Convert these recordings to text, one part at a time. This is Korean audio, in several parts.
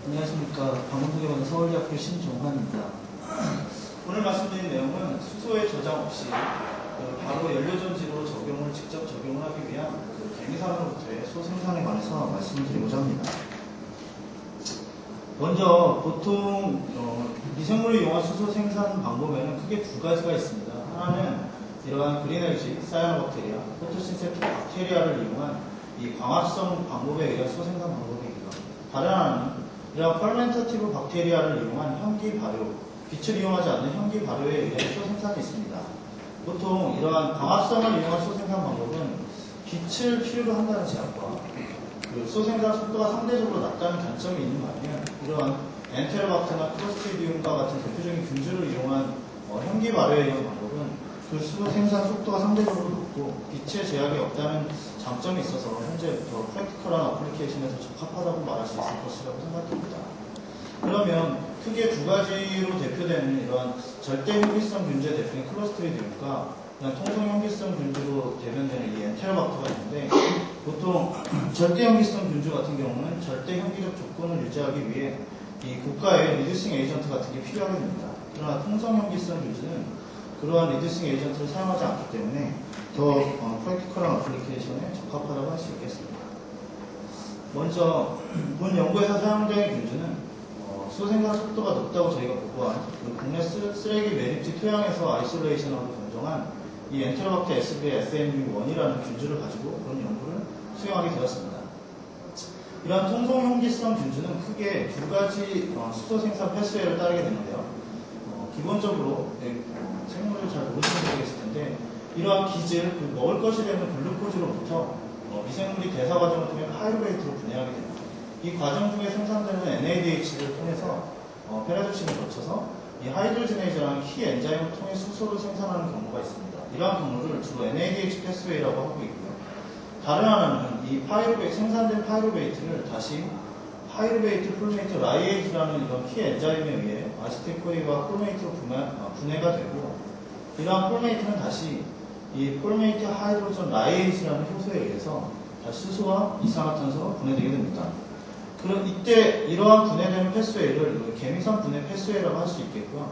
안녕하십니까. 방송국에 서울대학교 신종환입니다. 오늘 말씀드린 내용은 수소의 저장 없이 바로 연료전지로 직접 적용을 하기 위한 개미산으로부터의 소생산에 관해서 말씀을 드리고자 합니다. 먼저 보통 미생물을 이용한 수소 생산 방법에는 크게 두 가지가 있습니다. 하나는 이러한 그린알지, 사이아노박테리아, 포토신세틱 박테리아를 이용한 이 광합성 방법에 의한 수소 생산 방법이기도 합니다. 다른 하나는 이러한 퍼멘터티브 박테리아를 이용한 현기 발효, 빛을 이용하지 않는 현기 발효에 의한 수소 생산이 있습니다. 보통 이러한 광합성을 이용한 수소 생산 방법은 빛을 필요로 한다는 제약과 수소 생산 속도가 상대적으로 낮다는 단점이 있는 반면 이러한 엔테로박테나 클로스트리디움과 같은 대표적인 균주를 이용한 현기 발효에 의한 방법은 그 수소 생산 속도가 상대적으로 높고 빛의 제약이 없다는 장점이 있어서 현재 더 프랙티컬한 어플리케이션에서 적합하다고 말할 수 있을 것이라고 생각됩니다. 그러면 크게 두 가지로 대표되는 이러한 절대 현기성 균주의 대표인 클로스트리디움과 통성 현기성 균주로 대변되는 이 엔테로박터가 있는데 보통 절대 현기성 균주 같은 경우는 절대 현기적 조건을 유지하기 위해 이 고가의 리듀싱 에이전트 같은 게 필요하게 됩니다. 그러나 통성 현기성 균주는 그러한 리듀싱 에이전트를 사용하지 않기 때문에 더 프랙티컬한 어플리케이션에 적합하다고 할 수 있겠습니다. 먼저 본 연구에서 사용된 균주는 수소 생산 속도가 높다고 저희가 보고한 국내 쓰레기 매립지 토양에서 아이솔레이션하고 동정한 이 엔테로박터 SB SNU1이라는 균주를 가지고 그런 연구를 수행하게 되었습니다. 이러한 통성 현기성 균주는 크게 두 가지 수소 생산 패스웨이를 따르게 되는데요. 기본적으로 생물을 잘 모르시는 분이 계실 텐데 이러한 기질, 먹을 것이 되는 글루코즈로부터 미생물이 대사 과정을 통해 파이루베이트로 분해하게 됩니다. 이 과정 중에 생산되는 NADH를 통해서 페라조심을 거쳐서 이 하이드로지네이즈라는 키 엔자임을 통해 수소를 생산하는 경우가 있습니다. 이러한 경우를 주로 NADH 패스웨이라고 하고 있고요. 다른 하나는 이 생산된 파이루베이트를 다시 파이루베이트 폴메이트 라이에이즈라는 이런 키 엔자임에 의해 아세틸코이와 폴메이트로 분해가 되고 이러한 폴메이트는 다시 이 폴메이트 하이드로전 라이에이즈라는 효소에 의해서 다시 수소와 이산화탄소로 분해되게 됩니다. 그럼 이때 이러한 분해되는 패스웨이를 개미산 분해 패스웨이라고 할 수 있겠고요.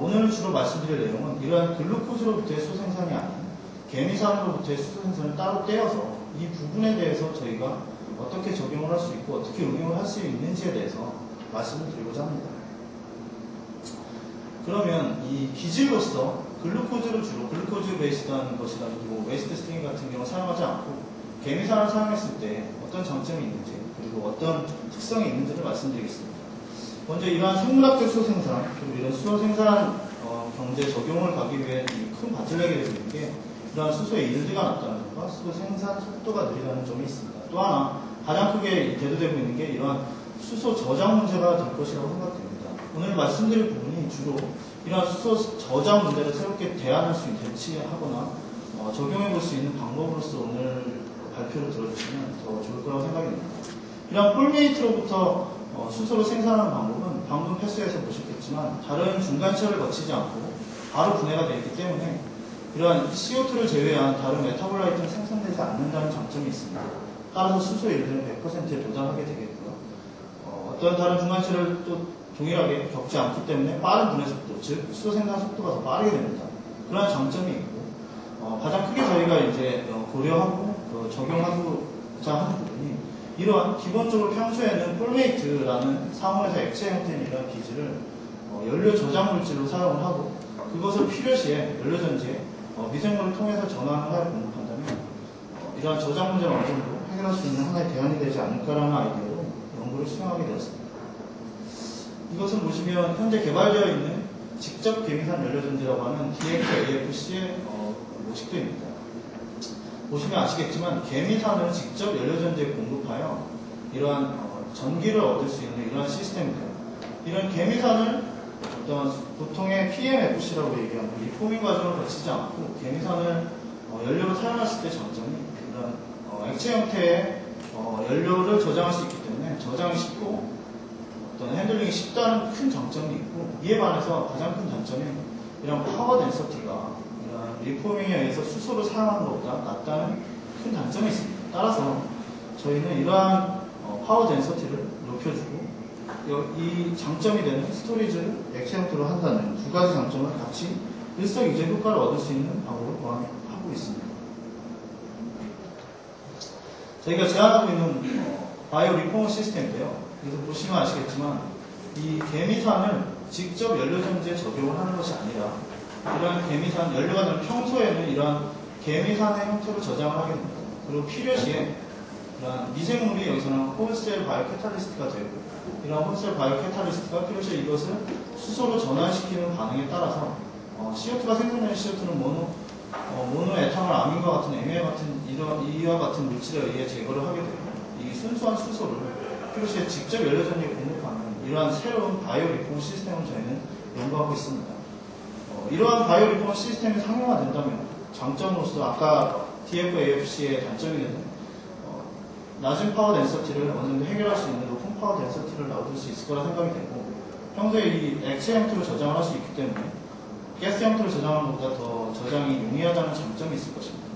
오늘 주로 말씀드릴 내용은 이러한 글루코즈로부터의 수소 생산이 아닌 개미산으로부터의 수소 생산을 따로 떼어서 이 부분에 대해서 저희가 어떻게 적용을 할 수 있고 어떻게 응용을 할 수 있는지에 대해서 말씀을 드리고자 합니다. 그러면 이 기질로서 글루코즈를 주로 글루코즈 베이스드한 것이라든지 웨이스트 스트링 같은 경우 사용하지 않고 개미산을 사용했을 때 어떤 장점이 있는지 그리고 어떤 특성이 있는지를 말씀드리겠습니다. 먼저 이러한 생물학적 수소 생산 그리고 이런 수소 생산 경제 적용을 가기 위해 큰 밭을 내게 되는 게 이러한 수소의 일드가 낮다는 점과 수소 생산 속도가 느리다는 점이 있습니다. 또 하나 가장 크게 대두되고 있는 게 이러한 수소 저장 문제가 될 것이라고 생각됩니다. 오늘 말씀드릴 부분이 주로 이러한 수소 저장 문제를 새롭게 대치하거나 적용해 볼 수 있는 방법으로서 오늘 발표를 들어주시면 더 좋을 거라고 생각이 듭니다. 이러한 폴메이트로부터 수소를 생산하는 방법은 방금 패스에서 보셨겠지만 다른 중간시설을 거치지 않고 바로 분해가 되어 있기 때문에 이러한 CO2를 제외한 다른 메타볼라이트는 생산되지 않는다는 장점이 있습니다. 따라서 수소 일들은 100%에 도달하게 되겠고요. 어떤 다른 중간시설을 또 동일하게 겪지 않기 때문에 빠른 분해 속도, 즉 수소 생산 속도가 더 빠르게 됩니다. 그러한 장점이 있고 가장 크게 저희가 이제 고려하고 적용하고자 하는 부분이 이러한 기본적으로 평소에는 폴메이트라는 상온에서 액체 형태의 이러한 기질을 연료 저장 물질로 사용을 하고 그것을 필요시에 연료전지에 미생물을 통해서 전환을 하여 공급한다면 이러한 저장 문제를 어느 정도 해결할 수 있는 하나의 대안이 되지 않을까라는 아이디어로 연구를 수행하게 되었습니다. 이것은 보시면 현재 개발되어 있는 직접 개미산 연료전지라고 하는 DXAFC의 모식도입니다. 보시면 아시겠지만 개미산을 직접 연료전지에 공급하여 이러한 전기를 얻을 수 있는 이러한 시스템입니다. 이런 개미산을 어떤 보통의 PMFC라고 얘기하는 리포밍 과정을 거치지 않고 개미산을 연료로 사용했을 때 장점이 이런 액체 형태의 연료를 저장할 수 있기 때문에 저장이 쉽고 어떤 핸들링이 쉽다는 큰 장점이 있고 이에 반해서 가장 큰 단점이 이런 파워 덴서티가 이런 리포밍에 의해서 수소를 사용하는 것보다 낮다는 큰 단점이 있습니다. 따라서 저희는 이러한 파워 덴서티를 높여주고 이 장점이 되는 스토리지를 액체 형태로 한다는 두 가지 장점을 같이 일석이조 효과를 얻을 수 있는 방법을 고안하고 있습니다. 저희가 제안하고 있는 바이오 리포머 시스템인데요. 그래서 보시면 아시겠지만 이 개미산을 직접 연료전지에 적용을 하는 것이 아니라 이러한 개미산, 연료가 되는 평소에는 이러한 개미산의 형태로 저장을 하게 됩니다. 그리고 필요시에 이러한 미생물이 여기서는 홀셀 바이오 캐탈리스트가 되고 이러한 홀셀 바이오 캐탈리스트가 필요시에 이것을 수소로 전환시키는 반응에 따라서 CO2가 생성되는 CO2는 모노에탄올 아민과 같은 MA 같은 이와 같은 물질에 의해 제거를 하게 되고 이 순수한 수소를 필요시에 직접 연료전지에 공급하는 이러한 새로운 바이오 리포머 시스템을 저희는 연구하고 있습니다. 이러한 바이오 리포머 시스템이 상용화된다면 장점으로서 아까 TFAFC의 단점이 되는 낮은 파워 덴서티를 어느 정도 해결할 수 있는 높은 파워 덴서티를 얻을 수 있을 거라 생각이 되고 평소에 이 액체 형태로 저장을 할 수 있기 때문에 가스 형태로 저장하는 것보다 더 저장이 용이하다는 장점이 있을 것입니다.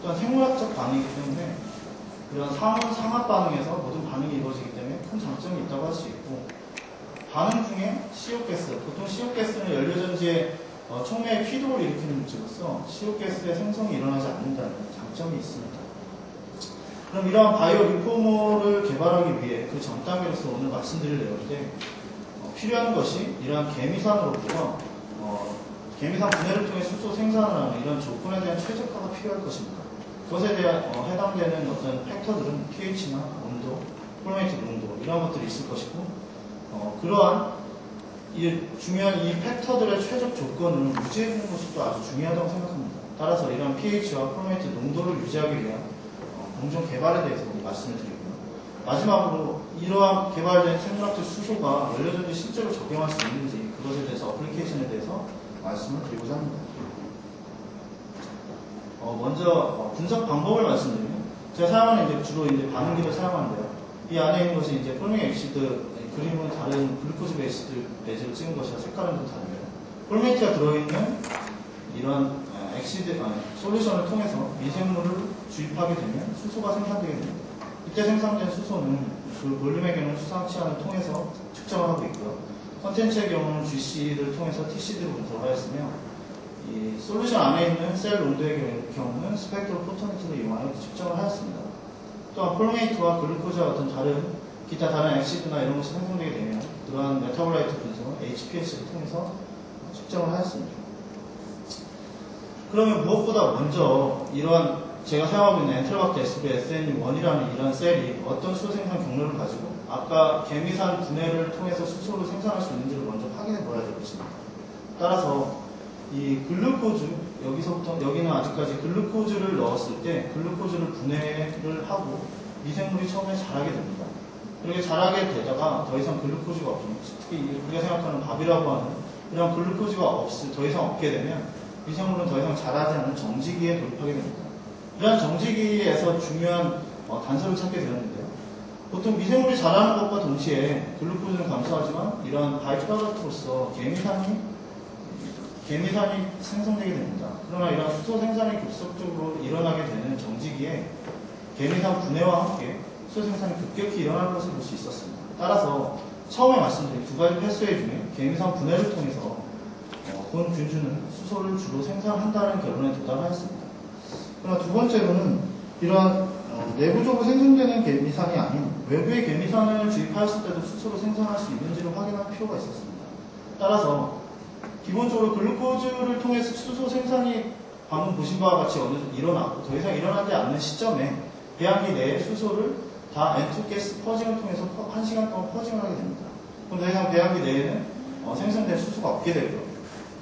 또한 생물학적 반응이기 때문에 이런 상합 반응에서 모든 반응이 이루어지기 때문에 큰 장점이 있다고 할 수 있고 반응 중에 CO 가스, 보통 CO 가스는 연료전지에 촉매의 피도를 일으키는 물질로서 CO 가스의 생성이 일어나지 않는다는 장점이 있습니다. 그럼 이러한 바이오 리포머를 개발하기 위해 그 전 단계로서 오늘 말씀드릴 내용인데 필요한 것이 이러한 개미산으로부터 개미산 분해를 통해 수소 생산을 하는 이런 조건에 대한 최적화가 필요할 것입니다. 그것에 대한 해당되는 어떤 팩터들은 pH나 온도, 폴메이트 농도 이런 것들이 있을 것이고 그러한 중요한 이 팩터들의 최적 조건을 유지해주는 것이 또 아주 중요하다고 생각합니다. 따라서 이러한 pH와 폴메이트 농도를 유지하기 위한 공정 개발에 대해서 말씀을 드리고요. 마지막으로 이러한 개발된 생물학적 수소가 연료전지에 실제로 적용할 수 있는지 그것에 대해서 어플리케이션에 대해서 말씀을 드리고자 합니다. 먼저 분석 방법을 말씀드리면 제가 사용하는 주로 반응기를 사용하는데요. 이 안에 있는 것이 폴밍 엑시드 그림은 다른 글루코즈 베이스를 찍은 것이라 색깔은 좀 다른데요. 폴메이트가 들어있는 이런 솔루션을 통해서 미생물을 주입하게 되면 수소가 생산되게 됩니다. 이때 생산된 수소는 그 볼륨의 경우는 수상치환을 통해서 측정을 하고 있고요. 컨텐츠의 경우는 GC를 통해서 TCD로 분석을 하였으며 이 솔루션 안에 있는 셀 농도의 경우는 스펙트로 포토메트를 이용하여 측정을 하였습니다. 또한 폴메이트와 글루코즈와 같은 기타 다른 엑시드나 이런 것이 생성되게 되면 그러한 메타볼라이트 분석은 HPLC를 통해서 측정을 하였습니다. 그러면 무엇보다 먼저 이러한 제가 사용하고 있는 엔트로박터 SB-SN1이라는 이런 셀이 어떤 수소 생산 경로를 가지고 아까 개미산 분해를 통해서 수소를 생산할 수 있는지를 먼저 확인해 보아야 될 것입니다. 따라서 이 글루코즈, 여기는 아직까지 글루코즈를 넣었을 때 글루코즈를 분해를 하고 미생물이 처음에 자라게 됩니다. 그렇게 자라게 되다가 더 이상 글루코즈가 없으면, 특히 우리가 생각하는 밥이라고 하는 이런 글루코즈가 더 이상 없게 되면 미생물은 더 이상 자라지 않는 정지기에 돌입하게 됩니다. 이러한 정지기에서 중요한 단서를 찾게 되었는데요. 보통 미생물이 자라는 것과 동시에 글루코즈는 감소하지만 이러한 바이프로덕트로서 개미산이 생성되게 됩니다. 그러나 이러한 수소 생산이 급속적으로 일어나게 되는 정지기에 개미산 분해와 함께 수소 생산이 급격히 일어나는 것을 볼 수 있었습니다. 따라서 처음에 말씀드린 두 가지 패스웨이 중에 개미산 분해를 통해서 본 균주는 수소를 주로 생산한다는 결론에 도달하였습니다. 그러나 두 번째로는 이러한 내부적으로 생성되는 개미산이 아닌 외부의 개미산을 주입하였을 때도 수소를 생산할 수 있는지를 확인할 필요가 있었습니다. 따라서 기본적으로 글루코즈를 통해서 수소 생산이 방금 보신 바와 같이 어느 정도 일어나고 더 이상 일어나지 않는 시점에 배양기 내에 수소를 다 N2 가스 퍼징을 통해서 1시간 동안 퍼징을 하게 됩니다. 그럼 더 이상 배양기 내에는 생성된 수소가 없게 되고요.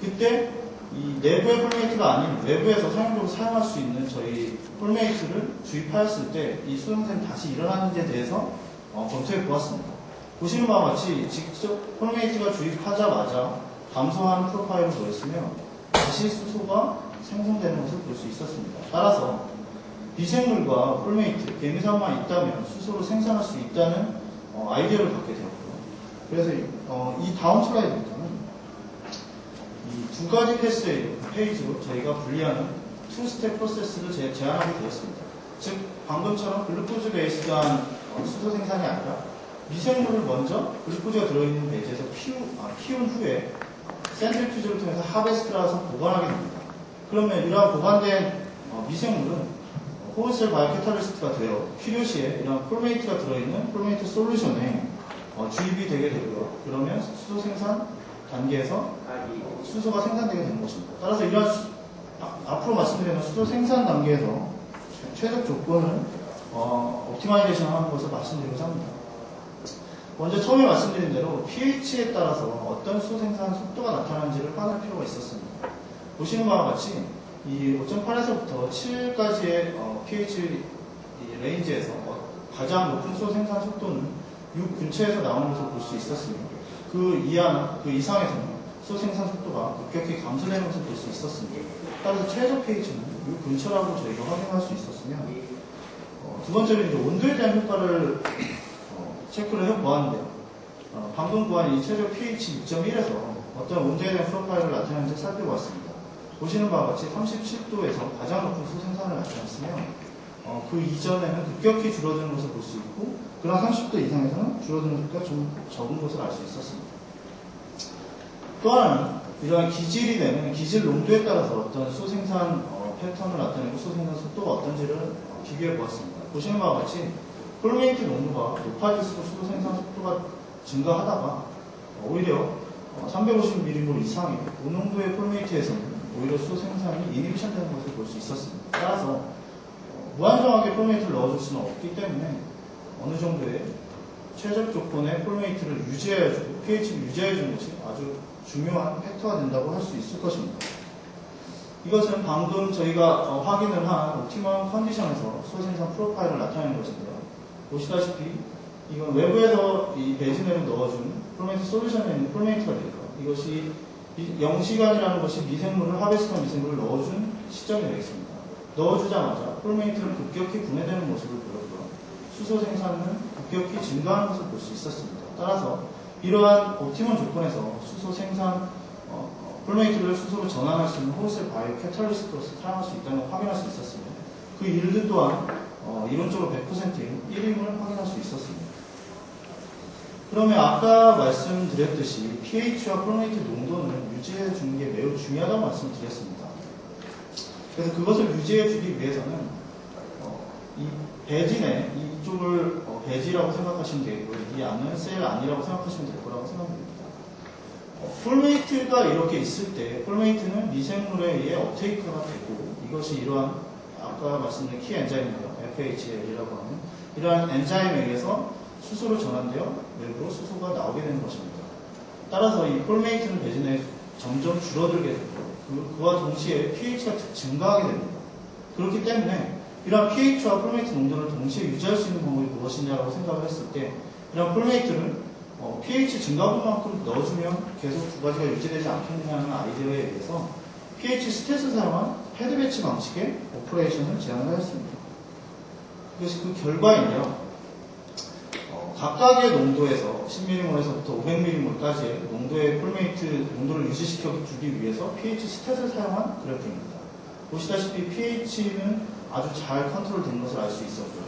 그때 이 내부의 폴메이트가 아닌 외부에서 사용적으로 사용할 수 있는 저희 폴메이트를 주입하였을 때 이 수소 생산이 다시 일어나는지에 대해서 검토해 보았습니다. 보시는 바와 같이 직접 폴메이트가 주입하자마자 감소하는 프로파일을 보였으며 다시 수소가 생성되는 것을 볼 수 있었습니다. 따라서 미생물과 폴메이트, 개미산만 있다면 수소를 생산할 수 있다는 아이디어를 갖게 되었고요. 그래서 이 다음 슬라이드부터는 이 두 가지 페이지로 저희가 분리하는 투스텝 프로세스를 제안하게 되었습니다. 즉 방금처럼 글루코즈 베이스한 수소 생산이 아니라 미생물을 먼저 글루코즈가 들어있는 배지에서 키운 후에 센트리퓨즈를 통해서 하베스트를 해서 보관하게 됩니다. 그러면 이러한 보관된 미생물은 홀셀 바이오 캐탈리스트가 되어 필요시에 이런 폴메이트가 들어있는 폴메이트 솔루션에 주입이 되게 되고요. 그러면 수소 생산 단계에서 수소가 생산되게 되는 것입니다. 따라서 이러한 앞으로 말씀드리는 수소 생산 단계에서 최적 조건을 옵티마이제이션 하는 것을 말씀드리고자 합니다. 먼저 처음에 말씀드린 대로 pH에 따라서 어떤 수소 생산 속도가 나타나는지를 확인할 필요가 있었습니다. 보시는 바와 같이 이 5.8에서부터 7까지의 pH 레인지에서 가장 높은 수소 생산 속도는 6 근처에서 나오는 것을 볼 수 있었으며 그 이상에서는 수소 생산 속도가 급격히 감소되는 것을 볼 수 있었습니다. 따라서 최저 pH는 6 근처라고 저희가 확인할 수 있었으며 두 번째로 이제 온도에 대한 효과를 체크를 해보았는데요. 방금 구한 이 최저 pH 6.1에서 어떤 온도에 대한 프로파일을 나타내는지 살펴보았습니다. 보시는 바와 같이 37도에서 가장 높은 수소 생산을 나타냈으며 그 이전에는 급격히 줄어드는 것을 볼 수 있고 그러나 30도 이상에서는 줄어드는 속도가 좀 적은 것을 알 수 있었습니다. 또 하나는 이러한 기질이 되는 기질 농도에 따라서 어떤 수소 생산 패턴을 나타내고 수소 생산 속도가 어떤지를 비교해 보았습니다. 보시는 바와 같이 폴메이트 농도가 높아질수록 수소 생산 속도가 증가하다가 오히려 350mm몰 이상의 고농도의 폴메이트에서는 오히려 수소 생산이 이니비션 되는 것을 볼 수 있었습니다. 따라서 무한정하게 폴메이트를 넣어줄 수는 없기 때문에 어느 정도의 최적 조건의 폴메이트를 유지해주고 pH를 유지해주는 것이 아주 중요한 팩터가 된다고 할 수 있을 것입니다. 이것은 방금 저희가 확인을 한 옵티멀 컨디션에서 수소 생산 프로파일을 나타내는 것인데요. 보시다시피 이건 외부에서 이 배진액을 넣어준 폴메이트 솔루션에 있는 폴메이트가 되고요. 이것이 0시간이라는 것이 미생물을 하베스트한 미생물을 넣어준 시점이 되겠습니다. 넣어주자마자 폴메이트는 급격히 분해되는 모습을 보였고요. 수소 생산은 급격히 증가하는 것을 볼 수 있었습니다. 따라서 이러한 옵티멀 조건에서 수소 생산 폴메이트를 수소로 전환할 수 있는 홀셀 바이오 캐탈리스트로서 사용할 수 있다는 걸 확인할 수 있었으며 그 일드 또한 이론적으로 100%인 1임을 확인할 수 있었습니다. 그러면 아까 말씀드렸듯이 pH와 폴메이트 농도는 유지해 주는 게 매우 중요하다고 말씀드렸습니다. 그래서 그것을 유지해 주기 위해서는 이 배진에 이쪽을 배지라고 생각하시면 되고요. 이 안은 셀 안이라고 생각하시면 될 거라고 생각합니다. 폴메이트가 이렇게 있을 때 폴메이트는 미생물에 의해 업테이크가 되고 이것이 이러한 아까 말씀드린 키 엔자임인데요. FHL이라고 하는 이러한 엔자임에 의해서 수소로 전환되어 외부로 수소가 나오게 되는 것입니다. 따라서 이 폴메이트는 배진에 점점 줄어들게 되고 그와 동시에 pH가 증가하게 됩니다. 그렇기 때문에 이러한 pH와 폴메이트 농도를 동시에 유지할 수 있는 방법이 무엇이냐고 생각을 했을 때 이러한 폴메이트를 pH 증가분만큼 넣어주면 계속 두 가지가 유지되지 않겠느냐는 아이디어에 의해서 pH 스탯을 사용한 패드 배치 방식의 오퍼레이션을 제안을 하였습니다. 그래서 그 결과인데요. 각각의 농도에서 10mm몰에서부터 500mm몰까지의 농도의 폴메이트 농도를 유지시켜 주기 위해서 pH 스탯을 사용한 그래프입니다. 보시다시피 pH는 아주 잘 컨트롤 된 것을 알 수 있었고요.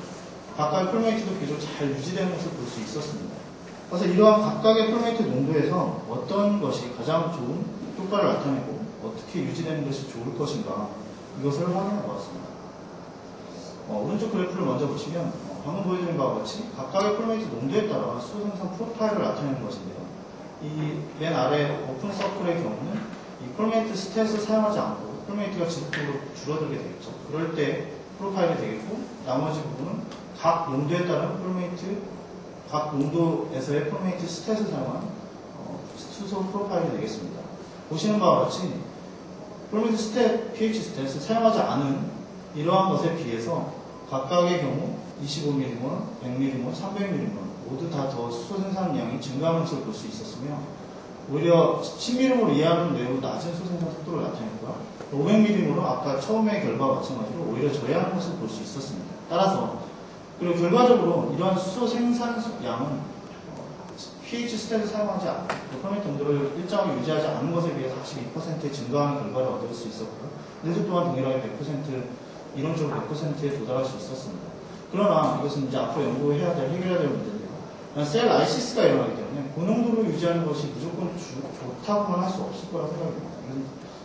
각각의 폴메이트도 계속 잘 유지되는 것을 볼 수 있었습니다. 그래서 이러한 각각의 폴메이트 농도에서 어떤 것이 가장 좋은 효과를 나타내고 어떻게 유지되는 것이 좋을 것인가 이것을 확인해 보았습니다. 오른쪽 그래프를 먼저 보시면 방금 보여드린 바와 같이 각각의 폴메이트 농도에 따라 수소 생산 프로파일을 나타내는 것인데요. 이 맨 아래 오픈 서클의 경우는 이 폴메이트 스탯을 사용하지 않고 폴메이트가 지속적으로 줄어들게 되겠죠. 그럴 때 프로파일이 되겠고 나머지 부분은 각 농도에 따른 폴메이트 각 농도에서의 폴메이트 스탯을 사용한 수소 프로파일이 되겠습니다. 보시는 바와 같이 폴메이트 스탯, pH 스탯을 사용하지 않은 이러한 것에 비해서 각각의 경우 25mm몰, 100mm몰, 300mm몰 모두 다 더 수소 생산량이 증가하는 것을 볼 수 있었으며 오히려 10mm몰 이하는 매우 낮은 수소 생산 속도를 나타냈고요. 500mm몰은 아까 처음의 결과와 마찬가지로 오히려 저해하는 것을 볼 수 있었습니다. 따라서 그리고 결과적으로 이러한 수소 생산량은 pH 스탯을 사용하지 않고 폴메이트 농도를 일정하게 유지하지 않은 것에 비해 42%의 증가하는 결과를 얻을 수 있었고요. 내수 또한 동일하게 100% 이론적으로 100%에 도달할 수 있었습니다. 그러나 이것은 이제 앞으로 연구해야 될, 해결해야 될 문제인데요. 셀 라이시스가 일어나기 때문에 고농도로 유지하는 것이 무조건 좋다고만 할 수 없을 거라 생각합니다.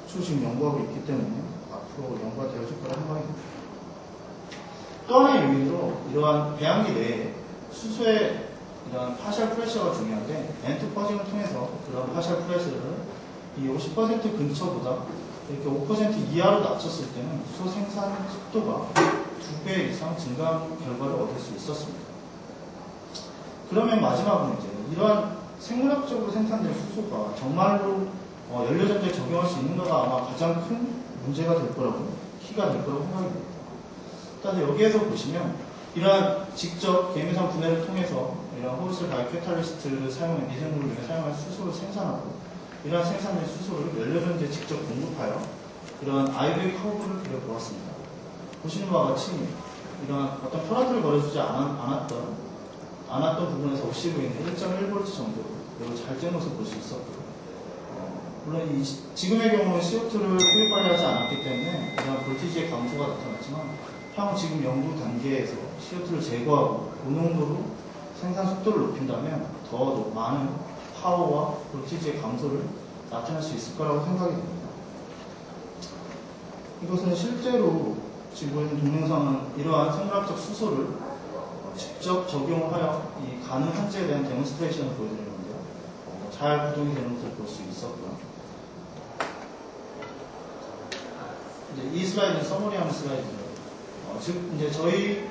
이건 지금 연구하고 있기 때문에 앞으로 연구가 되어질 거라 생각합니다. 또 하나의 요인으로 이러한 배양기 내에 수소의 이러한 파셜 프레셔가 중요한데 엔트 퍼징을 통해서 그런 파셜 프레셔를 이 50% 근처보다 이렇게 5% 이하로 낮췄을 때는 수소 생산 속도가 2배 이상 증가한 결과를 얻을 수 있었습니다. 그러면 마지막으로 이제 이러한 생물학적으로 생산된 수소가 정말로 연료전지에 적용할 수 있는가가 아마 가장 큰 문제가 될 거라고, 키가 될 거라고 생각이 됩니다. 일단 여기에서 보시면 이러한 직접 계미산 분해를 통해서 이러한 호르셀 바이오 캐탈리스트를 사용한 미생물을 위해 사용한 수소를 생산하고 이러한 생산된 수소를 연료전지에 직접 공급하여 이러한 아이브의 커브를 그려보았습니다. 보시는 바와 같이 이러한 어떤 혈압을 걸어주지 않았던 부분에서 OCV는 1.1V 정도로 매우 잘 짠 것을 볼 수 있었고요. 물론 지금의 경우는 CO2를 흡입 관리하지 않았기 때문에 이러한 볼티지의 감소가 나타났지만 향후 지금 연구 단계에서 CO2를 제거하고 고농도로 생산 속도를 높인다면 더 많은 파워와 볼티지의 감소를 나타낼 수 있을 거라고 생각이 됩니다. 이것은 실제로 지금 보이는 동영상은 이러한 생물학적 수소를 직접 적용하여 이 가능한지에 대한 데몬스트레이션을 보여드리는 건데요. 잘 구동이 되는 것을 볼 수 있었고요. 이제 이 슬라이드는 서머리하는 슬라이드예요. 즉 이제 저희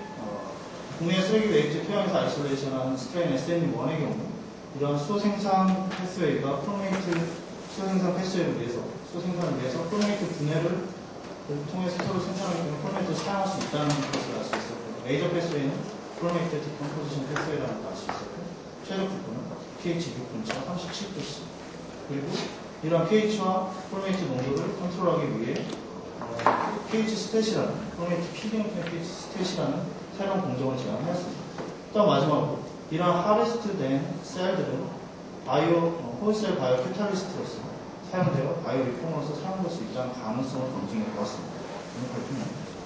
국내 쓰레기 웨이트 토양에서 아이솔레이션한 스트레인 SN1의 경우 이러한 수소 생산 패스웨이가 프로메이트 수소 생산 패스웨이를 위해서 수소 생산을 위해서 프로메이트 분해를 통해서 수소를 생산하기 때문에 프로메이트를 사용할 수 있다는 것을 알 수 있었고요. 메이저 패스웨이는 프로메이트 디컴포지션 패스웨이라는 걸 알 수 있었고 최적 부분은 pH 6분차 37도씨 그리고 이러한 pH와 프로메이트 농도를 컨트롤하기 위해 pH 스탯이라는 프로메이트 피딩 pH 스탯이라는 새로운 공정을 제안하였습니다. 또 마지막으로 이러한 하베스트된 셀들은 홀셀 바이오 캐탈리스트로서 사용되어 바이오 리폼으로서 사용될 수 있다는 가능성을 검증해 보았습니다. 오늘 발표는